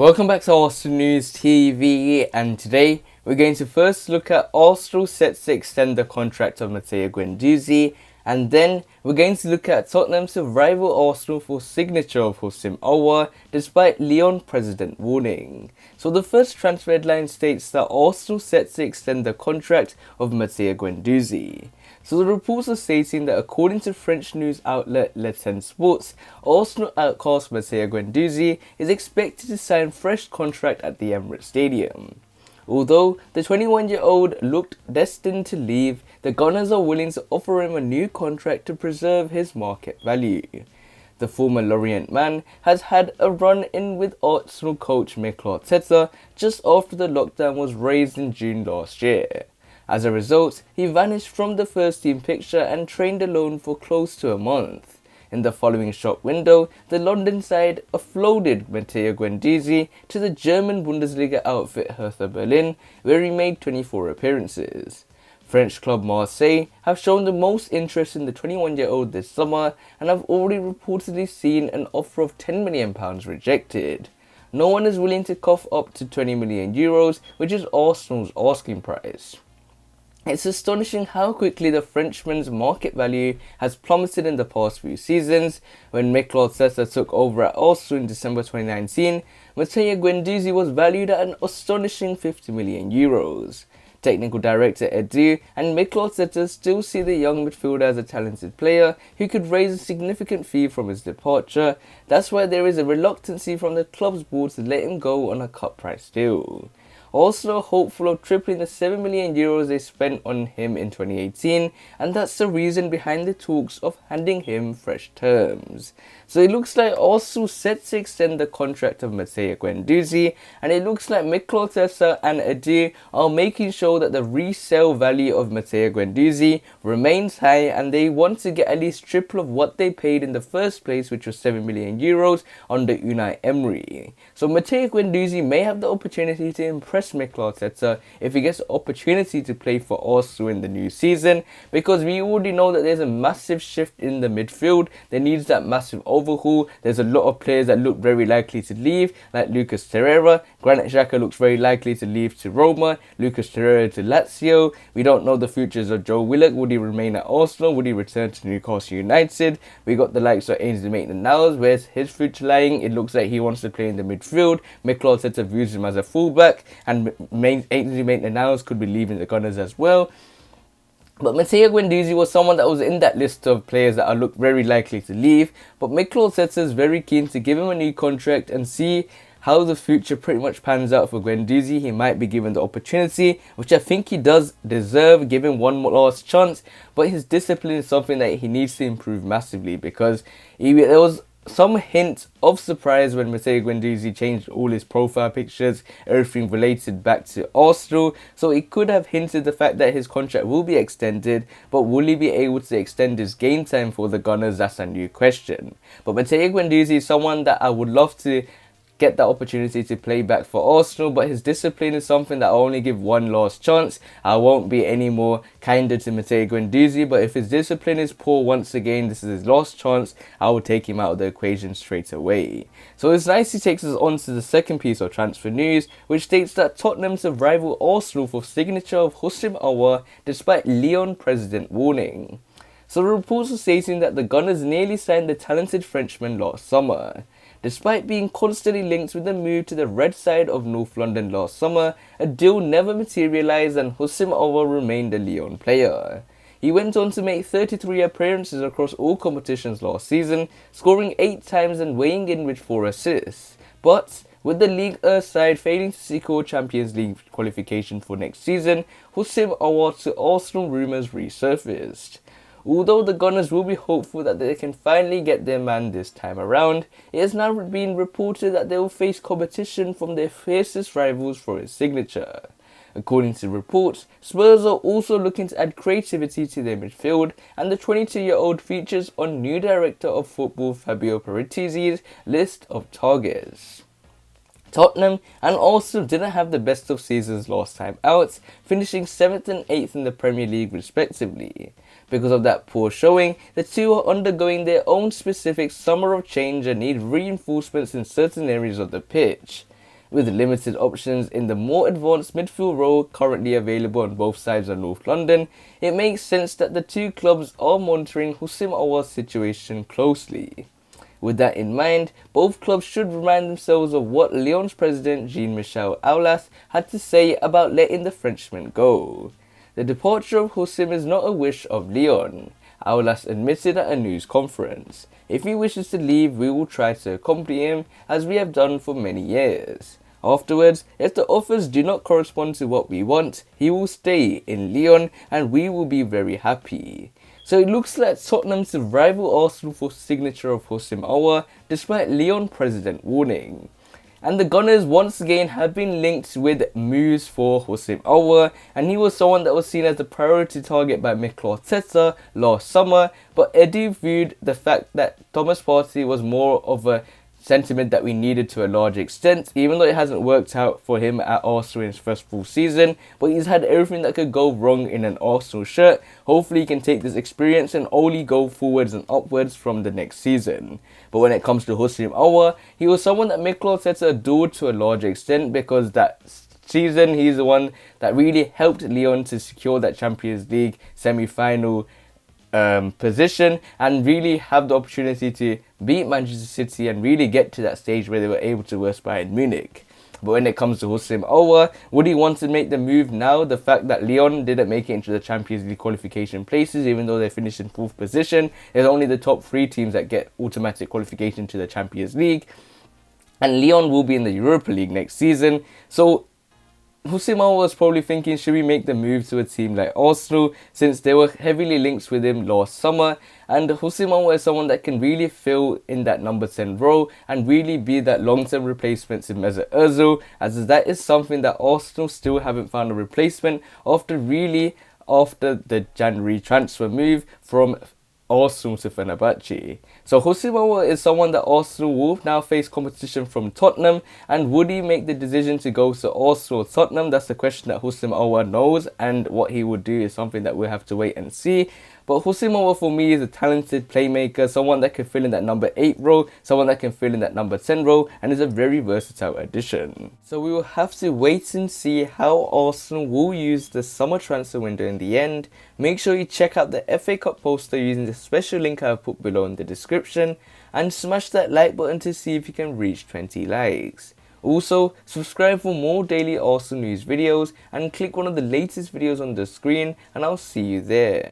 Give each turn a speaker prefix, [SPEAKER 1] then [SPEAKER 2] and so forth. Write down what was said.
[SPEAKER 1] Welcome back to Arsenal News TV, and today we're going to first look at Arsenal set to extend the contract of Matteo Guendouzi, and then we're going to look at Tottenham to rival Arsenal for signature of Houssem Aouar despite Lyon president warning. So the first transfer headline states that Arsenal set to extend the contract of Matteo Guendouzi. So the reports are stating that according to French news outlet Le Temps Sports, Arsenal outcast Matteo Guendouzi is expected to sign fresh contract at the Emirates Stadium. Although the 21-year-old looked destined to leave, the Gunners are willing to offer him a new contract to preserve his market value. The former Lorient man has had a run-in with Arsenal coach Mikel Arteta just after the lockdown was raised in June last year. As a result, he vanished from the first team picture and trained alone for close to a month. In the following shop window, the London side offloaded Matteo Guendouzi to the German Bundesliga outfit Hertha Berlin, where he made 24 appearances. French club Marseille have shown the most interest in the 21-year-old this summer and have already reportedly seen an offer of £10 million rejected. No one is willing to cough up to €20 million, which is Arsenal's asking price. It's astonishing how quickly the Frenchman's market value has plummeted in the past few seasons. When Mikel Arteta took over at Arsenal in December 2019, Matteo Guendouzi was valued at an astonishing €50 million. Technical director Edu and Mikel Arteta still see the young midfielder as a talented player who could raise a significant fee from his departure. That's why there is a reluctancy from the club's board to let him go on a cut price deal. Arsenal are hopeful of tripling the €7 million they spent on him in 2018, and that's the reason behind the talks of handing him fresh terms. So it looks like Arsenal set to extend the contract of Matteo Guendouzi, and it looks like Mikel Arteta and Edu are making sure that the resale value of Matteo Guendouzi remains high, and they want to get at least triple of what they paid in the first place, which was €7 million under Unai Emery. So Matteo Guendouzi may have the opportunity to impress Mikel Arteta if he gets the opportunity to play for Arsenal in the new season, because we already know that there's a massive shift in the midfield. There needs that massive overhaul. There's a lot of players that look very likely to leave, like Lucas Torreira. Granit Xhaka looks very likely to leave to Roma, Lucas Torreira to Lazio. We don't know the futures of Joe Willock. Would he remain at Arsenal? Would he return to Newcastle United? We got the likes of Ainsley Maitland-Niles. Where's his future lying? It looks like he wants to play in the midfield. Mikel Arteta views him as a fullback, and Ainsley Maitland-Niles could be leaving the Gunners as well. But Matteo Guendouzi was someone that was in that list of players that are look very likely to leave. But Mikel Arteta is very keen to give him a new contract and see how the future pretty much pans out for Guendouzi. He might be given the opportunity, which I think he does deserve, give him one more last chance. But his discipline is something that he needs to improve massively, because there was some hint of surprise when Matteo Guendouzi changed all his profile pictures, everything related back to Arsenal. So it could have hinted the fact that his contract will be extended, but will he be able to extend his game time for the Gunners? That's a new question. But Matteo Guendouzi is someone that I would love to get that opportunity to play back for Arsenal, but his discipline is something that I'll only give one last chance. I won't be any more kinder to Matteo Guendouzi, but if his discipline is poor once again, this is his last chance, I will take him out of the equation straight away. So this nicely takes us on to the second piece of transfer news, which states that Tottenham to rival Arsenal for signature of Houssem Aouar despite Lyon president warning. So the reports are stating that the Gunners nearly signed the talented Frenchman last summer. Despite being constantly linked with the move to the red side of North London last summer, a deal never materialised and Houssem Aouar remained a Lyon player. He went on to make 33 appearances across all competitions last season, scoring 8 times and weighing in with 4 assists. But with the Ligue 1 side failing to secure Champions League qualification for next season, Houssem Aouar to Arsenal rumours resurfaced. Although the Gunners will be hopeful that they can finally get their man this time around, it has now been reported that they will face competition from their fiercest rivals for his signature. According to reports, Spurs are also looking to add creativity to their midfield, and the 22-year-old features on new director of football Fabio Paretizzi's list of targets. Tottenham and Arsenal didn't have the best of seasons last time out, finishing 7th and 8th in the Premier League respectively. Because of that poor showing, the two are undergoing their own specific summer of change and need reinforcements in certain areas of the pitch. with limited options in the more advanced midfield role currently available on both sides of North London, it makes sense that the two clubs are monitoring Houssem Aouar's situation closely. With that in mind, both clubs should remind themselves of what Lyon's president Jean-Michel Aulas had to say about letting the Frenchman go. The departure of Houssem is not a wish of Lyon, Aulas admitted at a news conference. If he wishes to leave, we will try to accompany him as we have done for many years. Afterwards, if the offers do not correspond to what we want, he will stay in Lyon and we will be very happy. So it looks like Tottenham to rival Arsenal for signature of Houssem Aouar despite Lyon president warning. And the Gunners once again have been linked with moves for Houssem Aouar, and he was someone that was seen as the priority target by Mikel Arteta last summer, but Edu viewed the fact that Thomas Partey was more of a sentiment that we needed to a large extent, even though it hasn't worked out for him at Arsenal in his first full season, but he's had everything that could go wrong in an Arsenal shirt. Hopefully he can take this experience and only go forwards and upwards from the next season. But when it comes to Houssem Aouar, he was someone that Mikel Arteta adored to a large extent because that season he's the one that really helped Lyon to secure that Champions League semi-final position and really have the opportunity to beat Manchester City and really get to that stage where they were able to worst Bayern Munich. But when it comes to Houssem Aouar, would he want to make the move now? The fact that Lyon didn't make it into the Champions League qualification places, even though they finished in 4th position, there's only the top 3 teams that get automatic qualification to the Champions League. And Lyon will be in the Europa League next season. So Houssem Aouar was probably thinking, should we make the move to a team like Arsenal, since they were heavily linked with him last summer, and Houssem Aouar is someone that can really fill in that number 10 role and really be that long-term replacement to Mesut Ozil, as that is something that Arsenal still haven't found a replacement after the January transfer move from Arsenal to Fenerbahce. So Houssem Aouar is someone that Arsenal will now face competition from Tottenham, and would he make the decision to go to Arsenal or Tottenham? That's the question that Houssem Aouar knows, and what he would do is something that we'll have to wait and see. But Houssem Aouar for me is a talented playmaker, someone that can fill in that number 8 role, someone that can fill in that number 10 role, and is a very versatile addition. So we will have to wait and see how Arsenal will use the summer transfer window in the end. Make sure you check out the FA Cup poster using the special link I have put below in the description, and smash that like button to see if you can reach 20 likes. Also, subscribe for more daily Arsenal news videos and click one of the latest videos on the screen, and I'll see you there.